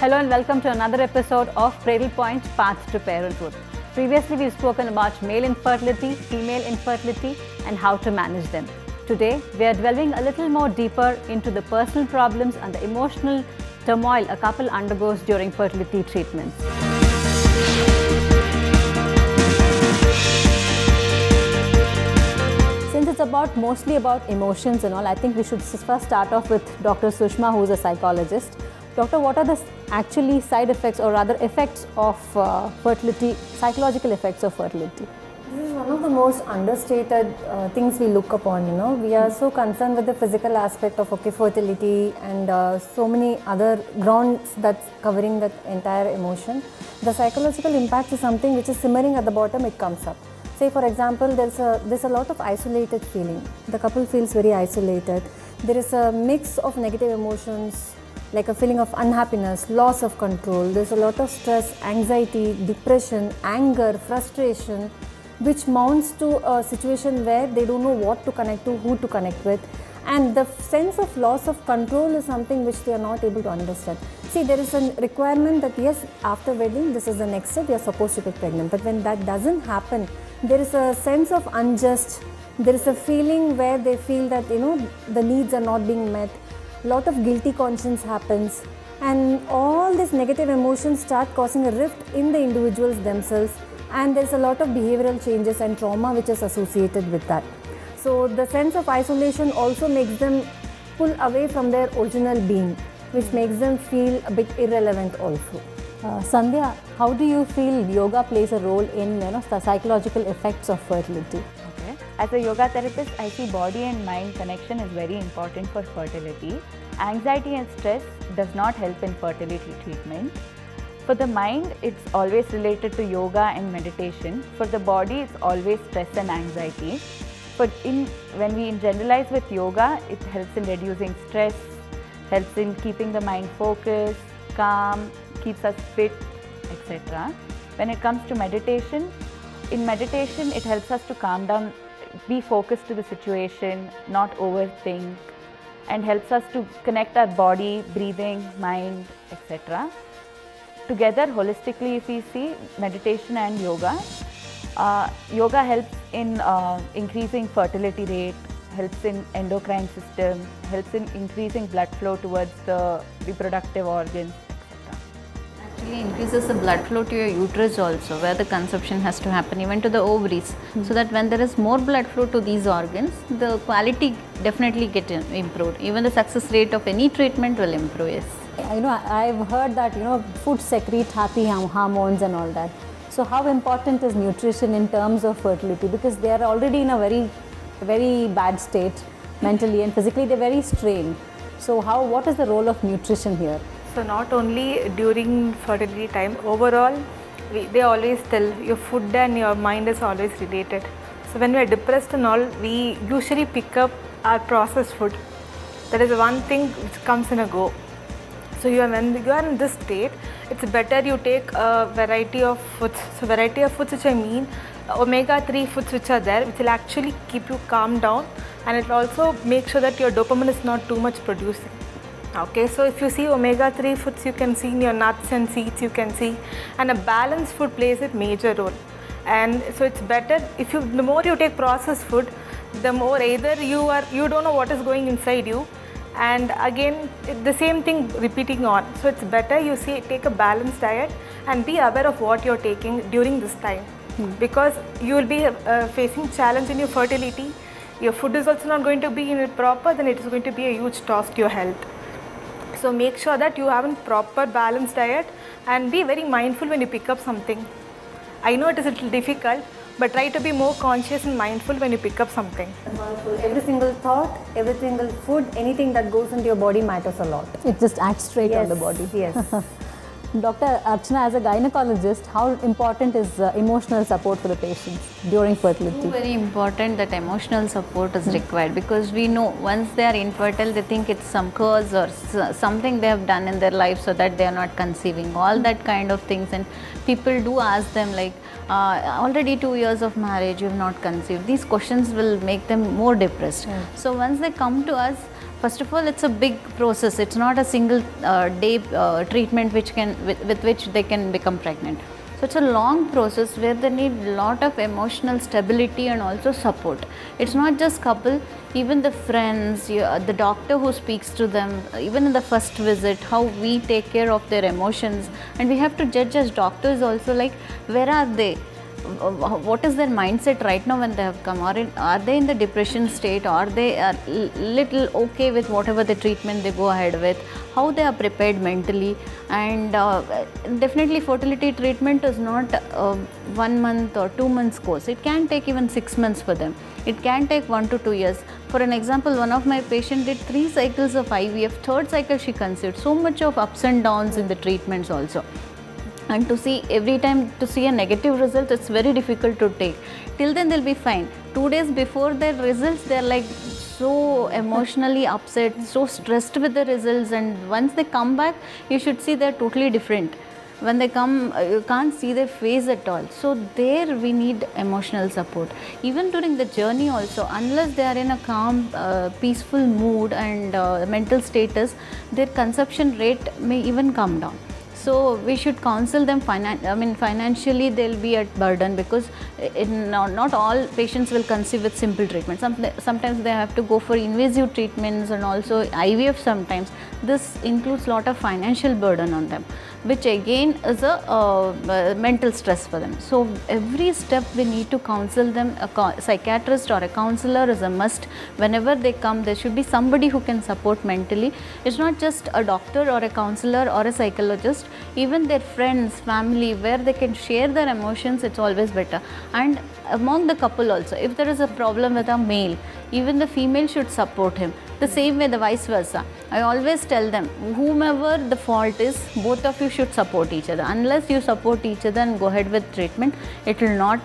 Hello and welcome to another episode of Cradle Point Path to Parenthood. Previously, we've spoken about male infertility, female infertility, and how to manage them. Today, we are delving a little more deeper into the personal problems and the emotional turmoil a couple undergoes during fertility treatments. Since it's mostly about emotions and all, I think we should first start off with Dr. Sushma, who is a psychologist. Doctor, what are the actually side effects or rather effects of fertility, psychological effects of fertility? This is one of the most understated things we look upon, We are so concerned with the physical aspect of fertility and so many other grounds that's covering that entire emotion. The psychological impact is something which is simmering at the bottom, it comes up. Say for example, there's a lot of isolated feeling. The couple feels very isolated. There is a mix of negative emotions, like a feeling of unhappiness, loss of control. There's a lot of stress, anxiety, depression, anger, frustration, which mounts to a situation where they don't know what to connect to, who to connect with. And the sense of loss of control is something which they are not able to understand. See, there is a requirement that yes, after wedding, this is the next step, we are supposed to get pregnant. But when that doesn't happen, there is a sense of unjust. There is a feeling where they feel that, the needs are not being met. Lot of guilty conscience happens, and all these negative emotions start causing a rift in the individuals themselves, and there's a lot of behavioral changes and trauma which is associated with that. So the sense of isolation also makes them pull away from their original being, which makes them feel a bit irrelevant also. Sandhya, how do you feel yoga plays a role in the psychological effects of fertility? As a yoga therapist, I see body and mind connection is very important for fertility. Anxiety and stress does not help in fertility treatment. For the mind, it's always related to yoga and meditation. For the body, it's always stress and anxiety. When we generalize with yoga, it helps in reducing stress, helps in keeping the mind focused, calm, keeps us fit, etc. When it comes to meditation, in meditation, it helps us to calm down, be focused to the situation, not overthink, and helps us to connect our body, breathing, mind, etc. Together, holistically, if we see meditation and yoga, yoga helps in increasing fertility rate, helps in endocrine system, helps in increasing blood flow towards the reproductive organs. Actually increases the blood flow to your uterus also, where the conception has to happen, even to the ovaries, so that when there is more blood flow to these organs, the quality definitely get improved. Even the success rate of any treatment will improve. Yes. I've heard that food secrete happy hormones and all that. So how important is nutrition in terms of fertility? Because they are already in a very, very bad state mentally and physically. They're very strained. So what is the role of nutrition here? So not only during fertility time, overall, they always tell your food and your mind is always related. So when we are depressed and all, we usually pick up our processed food. That is one thing which comes in a go. So when you are in this state, it's better you take a variety of foods. So variety of foods which I mean, omega-3 foods which are there, which will actually keep you calm down, and it will also make sure that your dopamine is not too much producing. Okay, so if you see omega-3 foods, you can see in your nuts and seeds, you can see, and a balanced food plays a major role. And so it's better the more you take processed food, the more either you don't know what is going inside you, and again the same thing repeating on. So it's better you take a balanced diet and be aware of what you're taking during this time, because you will be facing challenge in your fertility. Your food is also not going to be in it proper, then it is going to be a huge toss to your health. So make sure that you have a proper balanced diet and be very mindful when you pick up something. I know it is a little difficult, but try to be more conscious and mindful when you pick up something. Every single thought, every single food, anything that goes into your body matters a lot. It just acts straight on the body. Yes. Dr. Archana, as a gynecologist, how important is emotional support for the patients during fertility? Very important that emotional support is required, because we know once they are infertile, they think it's some curse or something they have done in their life so that they are not conceiving, all that kind of things. And people do ask them like, already 2 years of marriage, you have not conceived. These questions will make them more depressed. So once they come to us, first of all, it's a big process. It's not a single day treatment with which they can become pregnant. So it's a long process where they need a lot of emotional stability and also support. It's not just couple, even the friends, the doctor who speaks to them, even in the first visit, how we take care of their emotions. And we have to judge as doctors also, like, where are they? What is their mindset right now when they have come? Are they in the depression state? Are they little okay with whatever the treatment they go ahead with? How they are prepared mentally? And definitely fertility treatment is not 1 month or 2 months course. It can take even 6 months for them. It can take 1 to 2 years. For an example, one of my patients did 3 cycles of IVF. 3rd cycle she conceived. So much of ups and downs in the treatments also. And to see every time to see a negative result, it's very difficult to take. Till then they'll be fine. 2 days before their results, they're like so emotionally upset, so stressed with the results, and once they come back, you should see they're totally different. When they come, you can't see their face at all. So there we need emotional support. Even during the journey also, unless they are in a calm, peaceful mood and mental status, their conception rate may even come down. So we should counsel them financially they'll be at burden, because not all patients will conceive with simple treatment. Sometimes they have to go for invasive treatments and also IVF sometimes. This includes lot of financial burden on them, which again is a mental stress for them. So every step we need to counsel them. A psychiatrist or a counselor is a must. Whenever they come, there should be somebody who can support mentally. It's not just a doctor or a counselor or a psychologist. Even their friends, family, where they can share their emotions, it's always better. And among the couple also, if there is a problem with a male, even the female should support him. The same way, the vice versa. I always tell them, whomever the fault is, both of you should support each other. Unless you support each other and go ahead with treatment, it will not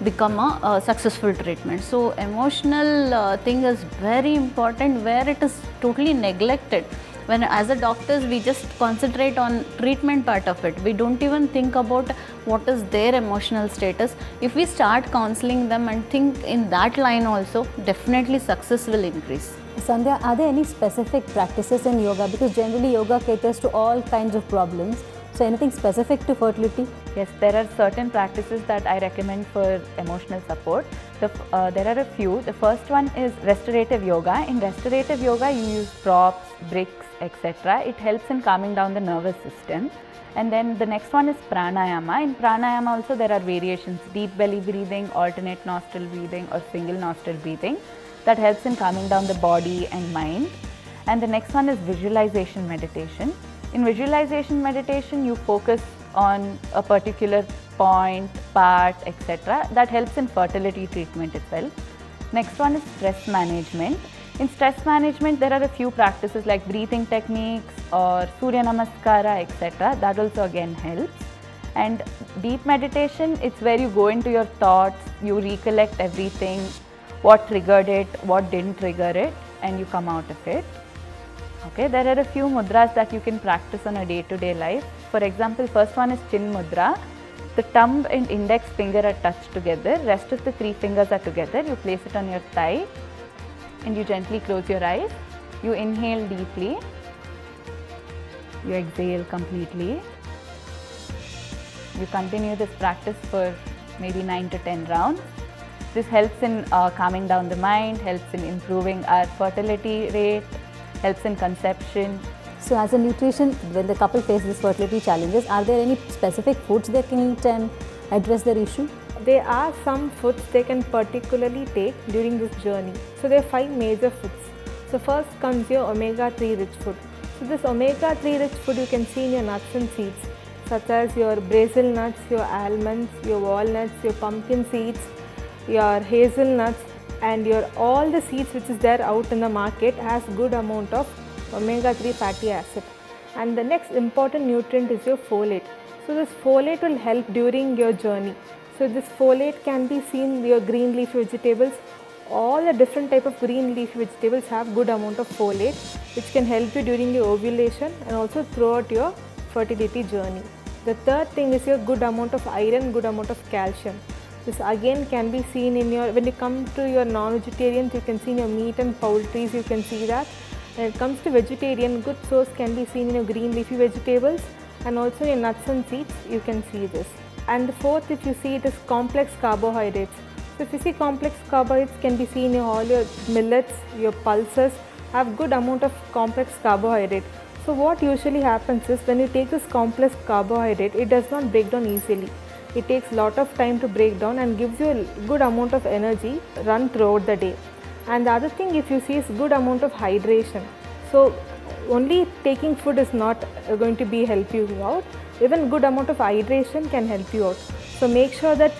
become a successful treatment. So emotional thing is very important, where it is totally neglected. When as a doctors, we just concentrate on treatment part of it. We don't even think about what is their emotional status. If we start counseling them and think in that line also, definitely success will increase. Sandhya, are there any specific practices in yoga? Because generally yoga caters to all kinds of problems. So anything specific to fertility? Yes, there are certain practices that I recommend for emotional support. There are a few. The first one is restorative yoga. In restorative yoga, you use props, bricks, etc. It helps in calming down the nervous system. And then the next one is pranayama. In pranayama also there are variations: deep belly breathing, alternate nostril breathing, or single nostril breathing. That helps in calming down the body and mind. And the next one is visualization meditation. In visualization meditation, you focus on a particular point, part, etc. That helps in fertility treatment itself. Next one is stress management. In stress management, there are a few practices like breathing techniques or Surya Namaskara, etc. That also again helps. And deep meditation, it's where you go into your thoughts, you recollect everything, what triggered it, what didn't trigger it, and you come out of it. Okay, there are a few mudras that you can practice on a day-to-day life. For example, first one is chin mudra. The thumb and index finger are touched together, rest of the 3 fingers are together. You place it on your thigh and you gently close your eyes. You inhale deeply, you exhale completely. You continue this practice for maybe 9 to 10 rounds. This helps in calming down the mind, helps in improving our fertility rate, helps in conception. So as a nutrition, when the couple faces fertility challenges, are there any specific foods they can eat and address their issue? There are some foods they can particularly take during this journey. So there are 5 major foods. So first comes your omega-3 rich food. So this omega-3 rich food you can see in your nuts and seeds. such as your Brazil nuts, your almonds, your walnuts, your pumpkin seeds, your hazelnuts, and your all the seeds which is there out in the market has good amount of omega-3 fatty acid. And the next important nutrient is your folate. So this folate will help during your journey. So this folate can be seen in your green leafy vegetables. All the different type of green leafy vegetables have good amount of folate, which can help you during your ovulation and also throughout your fertility journey. The third thing is your good amount of iron, good amount of calcium. This again can be seen in your, when you come to your non-vegetarians, you can see in your meat and poultries, you can see that. When it comes to vegetarian, good source can be seen in your green leafy vegetables and also in your nuts and seeds, you can see this. And the fourth, if you see, it is complex carbohydrates. So if you see complex carbohydrates can be seen in all your millets, your pulses have good amount of complex carbohydrate. So what usually happens is when you take this complex carbohydrate, it does not break down easily. It takes lot of time to break down and gives you a good amount of energy run throughout the day. And the other thing, if you see, is good amount of hydration. So only taking food is not going to be help you out. Even good amount of hydration can help you out. So make sure that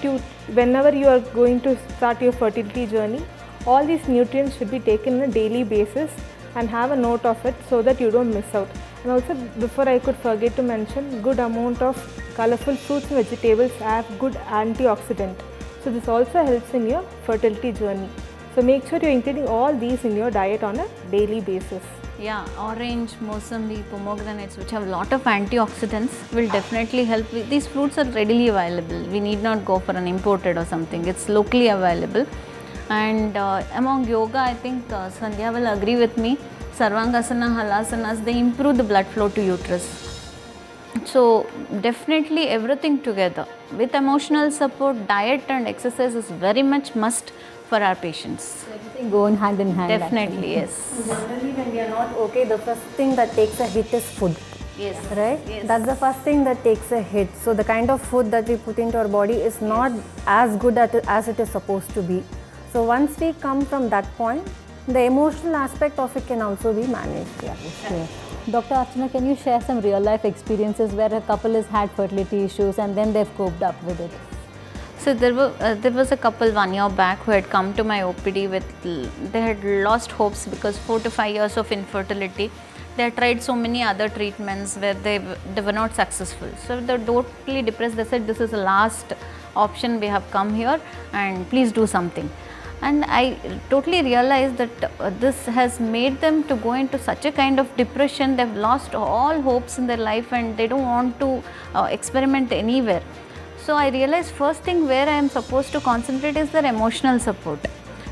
whenever you are going to start your fertility journey, all these nutrients should be taken on a daily basis and have a note of it so that you don't miss out. And also, before I could forget to mention, good amount of colorful fruits and vegetables have good antioxidant. So this also helps in your fertility journey. So make sure you're including all these in your diet on a daily basis. Yeah, orange, mosambi, pomegranates, which have a lot of antioxidants, will definitely help. These fruits are readily available. We need not go for an imported or something. It's locally available. And among yoga, I think Sandhya will agree with me. Sarvangasana, halasanas, they improve the blood flow to uterus. So definitely everything together with emotional support, diet and exercise is very much must for our patients. Everything go hand in hand. Definitely, yes. Generally, when we are not okay, the first thing that takes a hit is food. Yes. Right? Yes. That's the first thing that takes a hit. So the kind of food that we put into our body is not as good as it is supposed to be. So once we come from that point, the emotional aspect of it can also be managed. Yeah. Okay. Dr. Archana, can you share some real life experiences where a couple has had fertility issues and then they've coped up with it? So there was a couple 1 year back who had come to my OPD with, they had lost hopes because 4 to 5 years of infertility. They had tried so many other treatments where they were not successful. So they were totally depressed. They said, this is the last option, we have come here and please do something. And I totally realized that this has made them to go into such a kind of depression. They've lost all hopes in their life and they don't want to experiment anywhere. So I realized first thing where I am supposed to concentrate is their emotional support.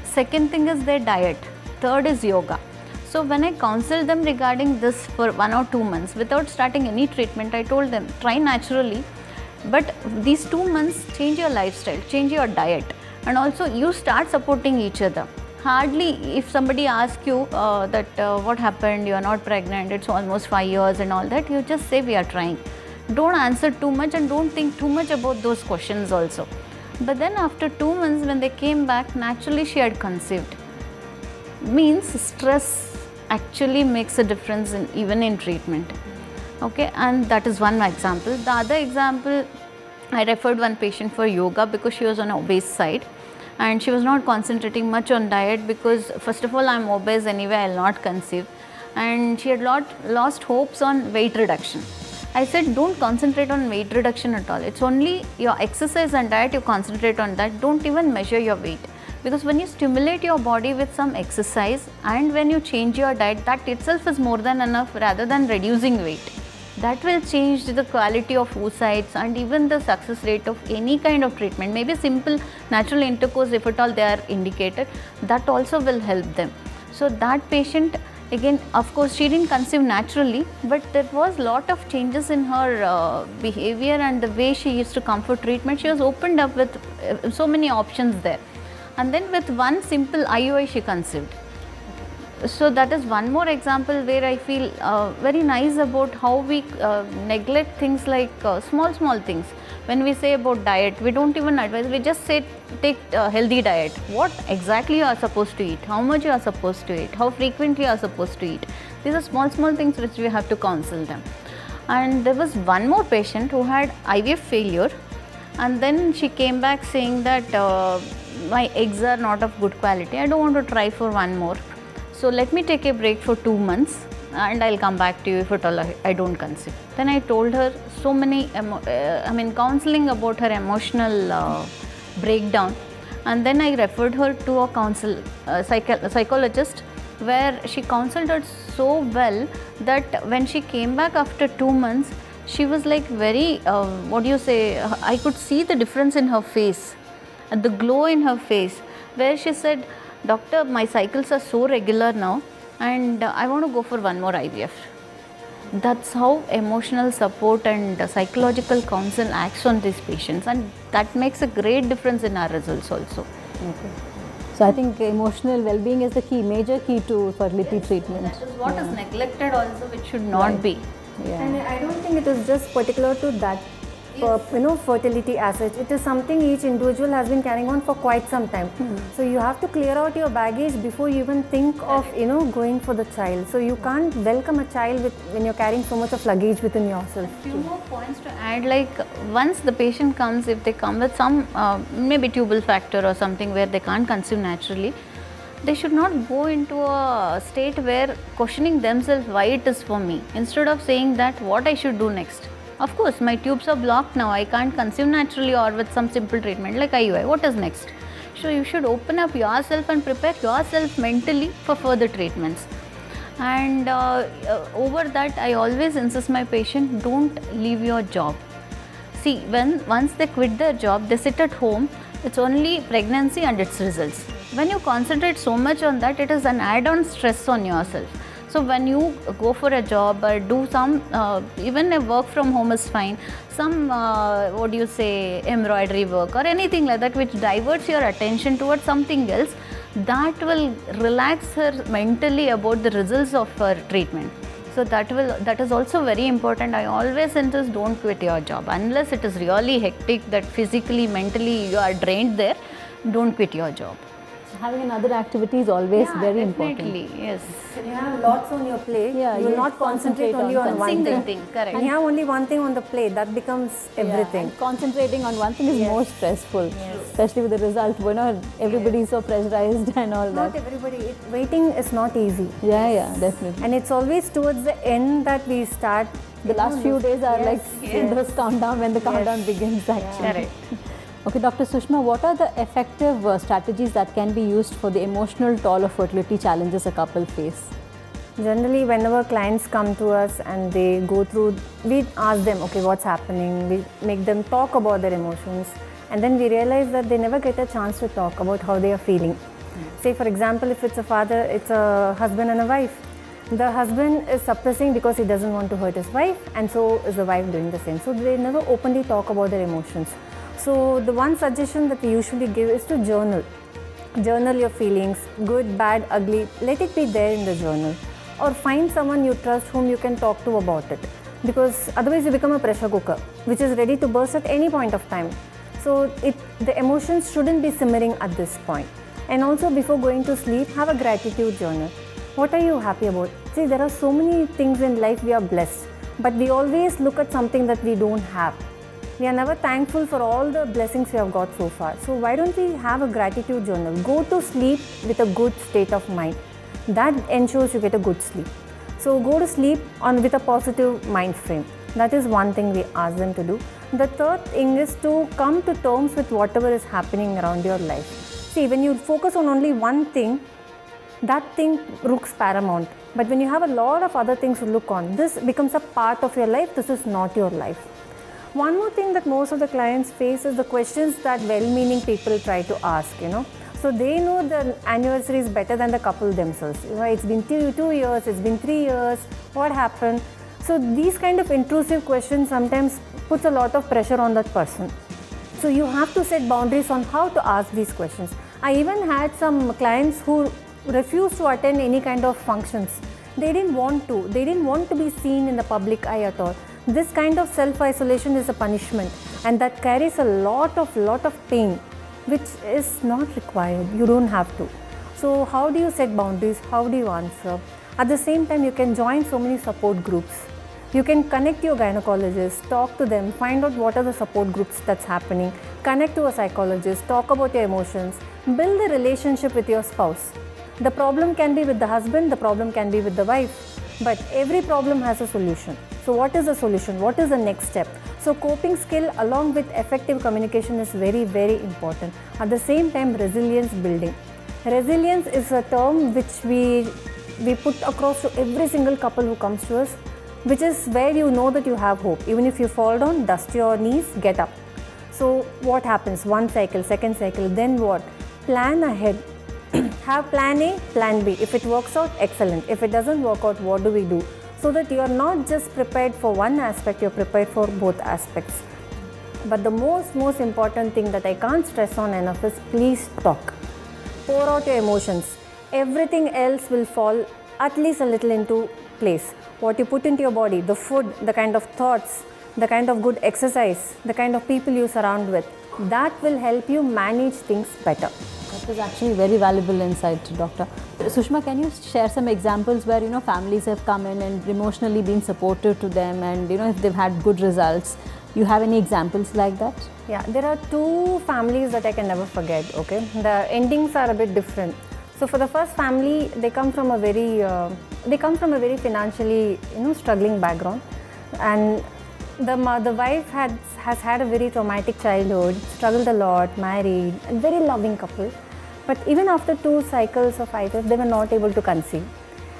Second thing is their diet. Third is yoga. So when I counseled them regarding this for 1 or 2 months without starting any treatment, I told them try naturally, but these 2 months change your lifestyle, change your diet, and also you start supporting each other. Hardly if somebody asks you what happened, you are not pregnant, it's almost 5 years and all that, you just say we are trying. Don't answer too much and don't think too much about those questions also. But then after 2 months when they came back, naturally she had conceived. Means stress actually makes a difference even in treatment. Okay, and that is one example. The other example, I referred one patient for yoga because she was on an obese side and she was not concentrating much on diet because first of all I am obese anyway, I will not conceive, and she had lost hopes on weight reduction. I said don't concentrate on weight reduction at all. It's only your exercise and diet, you concentrate on that. Don't even measure your weight, because when you stimulate your body with some exercise and when you change your diet, that itself is more than enough rather than reducing weight. That will change the quality of oocytes and even the success rate of any kind of treatment. Maybe simple natural intercourse, if at all they are indicated, that also will help them. So that patient, again, of course, she didn't conceive naturally, but there was lot of changes in her behavior and the way she used to come for treatment. She was opened up with so many options there. And then with one simple IUI, she conceived. So that is one more example where I feel very nice about how we neglect things like small things. When we say about diet, we don't even advise, we just say take a healthy diet. What exactly you are supposed to eat, how much you are supposed to eat, how frequently you are supposed to eat. These are small things which we have to counsel them. And there was one more patient who had IVF failure, and then she came back saying that my eggs are not of good quality, I don't want to try for one more, so let me take a break for 2 months and I'll come back to you if at all I don't conceive. Then I told her so many counseling about her emotional breakdown, and then I referred her to a psychologist, where she counseled her so well that when she came back after 2 months, she was like very, I could see the difference in her face, and the glow in her face, where she said, doctor, my cycles are so regular now and I want to go for one more IVF. That's how emotional support and psychological counsel acts on these patients, and that makes a great difference in our results also. Okay. So I think emotional well-being is the major key to fertility treatment. That is what is neglected also, which should not be. Yeah. And I don't think it is just particular to that, fertility as such. It is something each individual has been carrying on for quite some time. So you have to clear out your baggage before you even think of, going for the child. So you can't welcome a child when you're carrying so much of luggage within yourself. Few more points to add, like once the patient comes, if they come with some maybe tubal factor or something where they can't conceive naturally, they should not go into a state where questioning themselves why it is for me, instead of saying that what I should do next. Of course, my tubes are blocked now, I can't conceive naturally or with some simple treatment like IUI. What is next? So you should open up yourself and prepare yourself mentally for further treatments. And over that, I always insist my patient, don't leave your job. See, once they quit their job, they sit at home, it's only pregnancy and its results. When you concentrate so much on that, it is an add-on stress on yourself. So when you go for a job or do some, even a work from home is fine, some embroidery work or anything like that which diverts your attention towards something else, that will relax her mentally about the results of her treatment. So that is also very important. I always insist, don't quit your job unless it is really hectic, that physically, mentally you are drained there. Don't quit your job. So having another activity is always very important. Yes. You have lots on your plate. Yeah, you will not concentrate only on one thing. Correct. And you have only one thing on the plate, that becomes everything. And concentrating on one thing is more stressful, especially with the result. Everybody is so pressurized and all Not that. everybody. Waiting is not easy. Yeah, definitely. And it's always towards the end that we start. The last few days are like those countdown, when the countdown begins actually. Correct. Okay, Dr. Sushma, what are the effective strategies that can be used for the emotional toll of fertility challenges a couple face? Generally, whenever clients come to us and they go through, we ask them, okay, what's happening? We make them talk about their emotions, and then we realize that they never get a chance to talk about how they are feeling. Say, for example, if it's a husband and a wife. The husband is suppressing because he doesn't want to hurt his wife, and so is the wife doing the same. So they never openly talk about their emotions. So the one suggestion that we usually give is to journal. Journal your feelings, good, bad, ugly, let it be there in the journal. Or find someone you trust whom you can talk to about it. Because otherwise you become a pressure cooker, which is ready to burst at any point of time. So the emotions shouldn't be simmering at this point. And also, before going to sleep, have a gratitude journal. What are you happy about? See, there are so many things in life we are blessed, but we always look at something that we don't have. We are never thankful for all the blessings we have got so far. So why don't we have a gratitude journal? Go to sleep with a good state of mind. That ensures you get a good sleep. So go to sleep with a positive mind frame. That is one thing we ask them to do. The third thing is to come to terms with whatever is happening around your life. See, when you focus on only one thing, that thing looks paramount. But when you have a lot of other things to look on, this becomes a part of your life. This is not your life. One more thing that most of the clients face is the questions that well-meaning people try to ask, So they know the anniversary is better than the couple themselves. It's been 2 years, it's been 3 years, what happened? So these kind of intrusive questions sometimes puts a lot of pressure on that person. So you have to set boundaries on how to ask these questions. I even had some clients who refused to attend any kind of functions. They didn't want to. They didn't want to be seen in the public eye at all. This kind of self-isolation is a punishment, and that carries a lot of pain, which is not required. You don't have to. So how do you set boundaries? How do you answer? At the same time, you can join so many support groups. You can connect to your gynecologist, talk to them, find out what are the support groups that's happening, connect to a psychologist, talk about your emotions, build a relationship with your spouse. The problem can be with the husband, the problem can be with the wife, but every problem has a solution. So what is the solution? What is the next step? So coping skill along with effective communication is very, very important. At the same time, resilience building. Resilience is a term which we put across to every single couple who comes to us, which is where you know that you have hope. Even if you fall down, dust your knees, get up. So what happens? One cycle, second cycle, then what? Plan ahead. Have plan A, plan B. If it works out, excellent. If it doesn't work out, what do we do? So that you are not just prepared for one aspect, you are prepared for both aspects. But the most important thing that I can't stress on enough is please talk. Pour out your emotions. Everything else will fall at least a little into place. What you put into your body, the food, the kind of thoughts, the kind of good exercise, the kind of people you surround with, that will help you manage things better. That was actually very valuable insight, Doctor. Sushma, can you share some examples where families have come in and emotionally been supportive to them, and if they've had good results? You have any examples like that? Yeah, there are two families that I can never forget. Okay, the endings are a bit different. So for the first family, they come from a very financially struggling background, and the wife has had a very traumatic childhood, struggled a lot, married, a very loving couple. But even after 2 cycles of IVF, they were not able to conceive.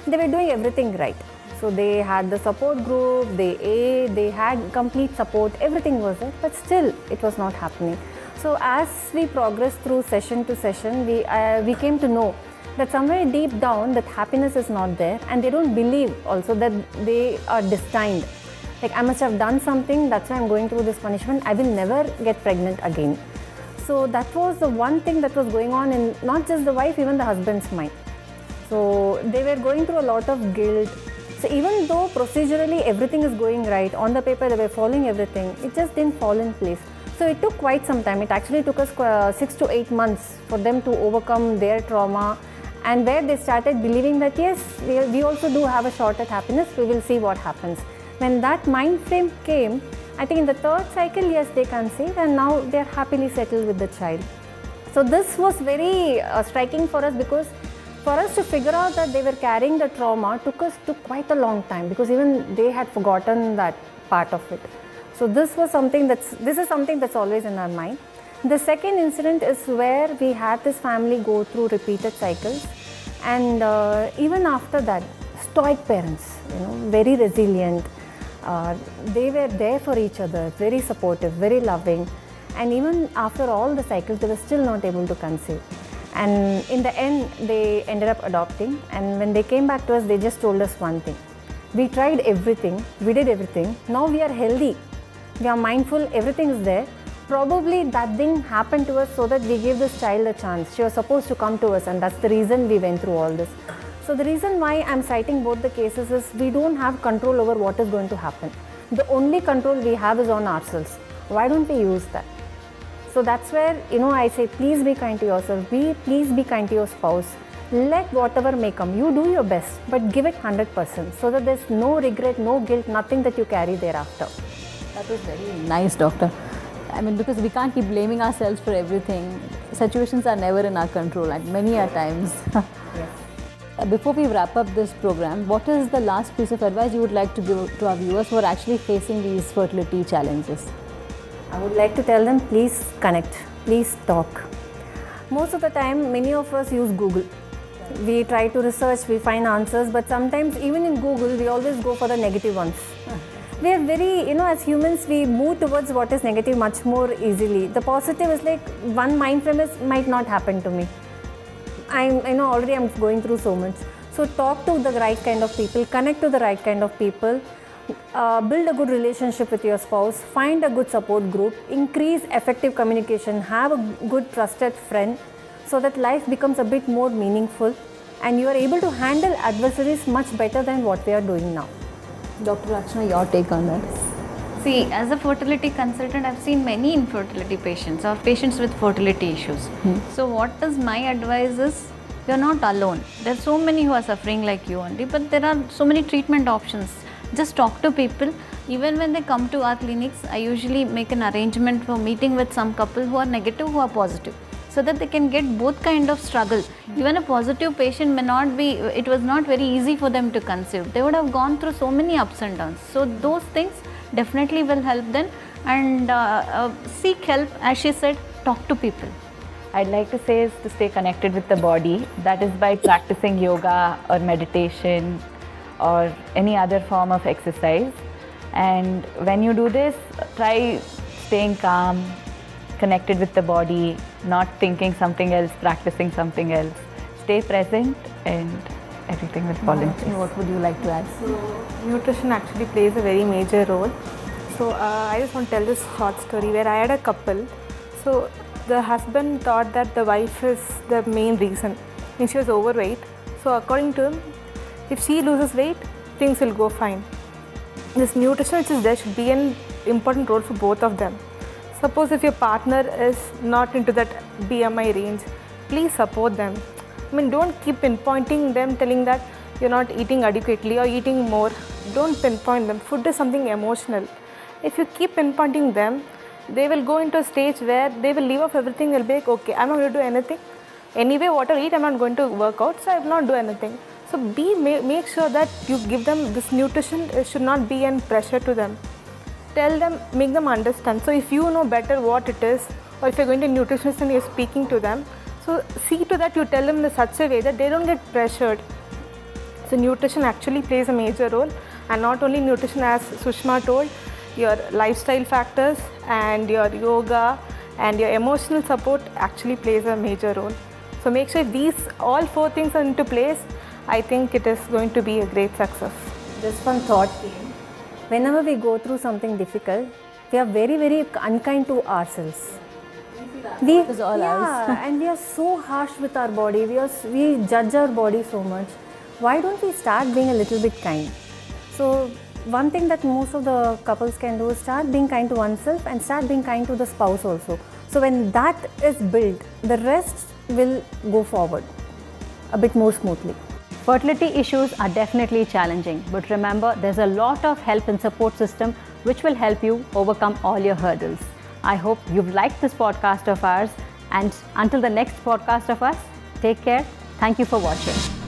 They were doing everything right. So they had the support group, they had complete support, everything was there, but still it was not happening. So as we progressed through session to session, we came to know that somewhere deep down that happiness is not there, and they don't believe also that they are destined. Like, I must have done something, that's why I'm going through this punishment, I will never get pregnant again. So that was the one thing that was going on in not just the wife, even the husband's mind. So they were going through a lot of guilt. So even though procedurally everything is going right, on the paper they were following everything, it just didn't fall in place. So it took quite some time. It actually took us 6 to 8 months for them to overcome their trauma, and where they started believing that yes, we also do have a shot at happiness, we will see what happens. When that mind frame came, I think in the 3rd cycle, yes, they conceived, and now they are happily settled with the child. So this was very striking for us, because for us to figure out that they were carrying the trauma took quite a long time, because even they had forgotten that part of it. So this is something that's always in our mind. The second incident is where we had this family go through repeated cycles, and even after that, stoic parents, very resilient. They were there for each other, very supportive, very loving, and even after all the cycles, they were still not able to conceive. And in the end, they ended up adopting, and when they came back to us, they just told us one thing: we tried everything, we did everything, now we are healthy, we are mindful, everything is there. Probably that thing happened to us so that we gave this child a chance. She was supposed to come to us, and that's the reason we went through all this. So the reason why I'm citing both the cases is we don't have control over what is going to happen. The only control we have is on ourselves. Why don't we use that? So that's where, I say, please be kind to yourself, please be kind to your spouse. Let whatever may come, you do your best, but give it 100%, so that there's no regret, no guilt, nothing that you carry thereafter. That was very nice, Doctor. I mean, because we can't keep blaming ourselves for everything. Situations are never in our control, and many a times. Yes. Before we wrap up this program, what is the last piece of advice you would like to give to our viewers who are actually facing these fertility challenges? I would like to tell them, please connect, please talk. Most of the time, many of us use Google. We try to research, we find answers, but sometimes even in Google, we always go for the negative ones. We are very, as humans, we move towards what is negative much more easily. The positive is like one mind frame might not happen to me. Already I'm going through so much. So talk to the right kind of people, connect to the right kind of people, build a good relationship with your spouse, find a good support group, increase effective communication, have a good trusted friend, so that life becomes a bit more meaningful and you are able to handle adversaries much better than what we are doing now. Dr. Rachna, your take on that? See, as a fertility consultant, I've seen many infertility patients or patients with fertility issues. So what is my advice is, you're not alone. There are so many who are suffering like you only, but there are so many treatment options. just talk to people. Even when they come to our clinics, I usually make an arrangement for meeting with some couple who are negative, who are positive, so that they can get both kind of struggle. Even a positive patient may not be, it was not very easy for them to conceive. They would have gone through so many ups and downs. So those things definitely will help them, and seek help. As she said, talk to people. I'd like to say is to stay connected with the body. That is by practicing yoga or meditation or any other form of exercise. And when you do this, try staying calm, connected with the body, not thinking something else, practicing something else. Stay present and everything will fall in place. What would you like to add? Nutrition actually plays a very major role. So I just want to tell this short story where I had a couple. So the husband thought that the wife is the main reason. I mean, she was overweight. So according to him, if she loses weight, things will go fine. This nutrition which is there should be an important role for both of them. Suppose if your partner is not into that BMI range, please support them. I mean, don't keep pinpointing them, telling that you're not eating adequately or eating more. Don't pinpoint them. Food is something emotional. If you keep pinpointing them, they will go into a stage where they will leave off everything. They'll be like, okay, I'm not going to do anything. Anyway, what I eat, I'm not going to work out, so I will not do anything. So make sure that you give them this nutrition. It should not be a pressure to them. Tell them, make them understand. So if you know better what it is, or if you're going to a nutritionist and you're speaking to them, so see to that you tell them in such a way that they don't get pressured. So nutrition actually plays a major role, and not only nutrition, as Sushma told, your lifestyle factors and your yoga and your emotional support actually plays a major role. So make sure these all 4 things are into place. I think it is going to be a great success. Just one thought came. Whenever we go through something difficult, we are very, very unkind to ourselves. And we are so harsh with our body. We judge our body so much. Why don't we start being a little bit kind? So one thing that most of the couples can do is start being kind to oneself and start being kind to the spouse also. So when that is built, the rest will go forward a bit more smoothly. Fertility issues are definitely challenging, but remember, there's a lot of help and support system which will help you overcome all your hurdles. I hope you've liked this podcast of ours, and until the next podcast of us, take care. Thank you for watching.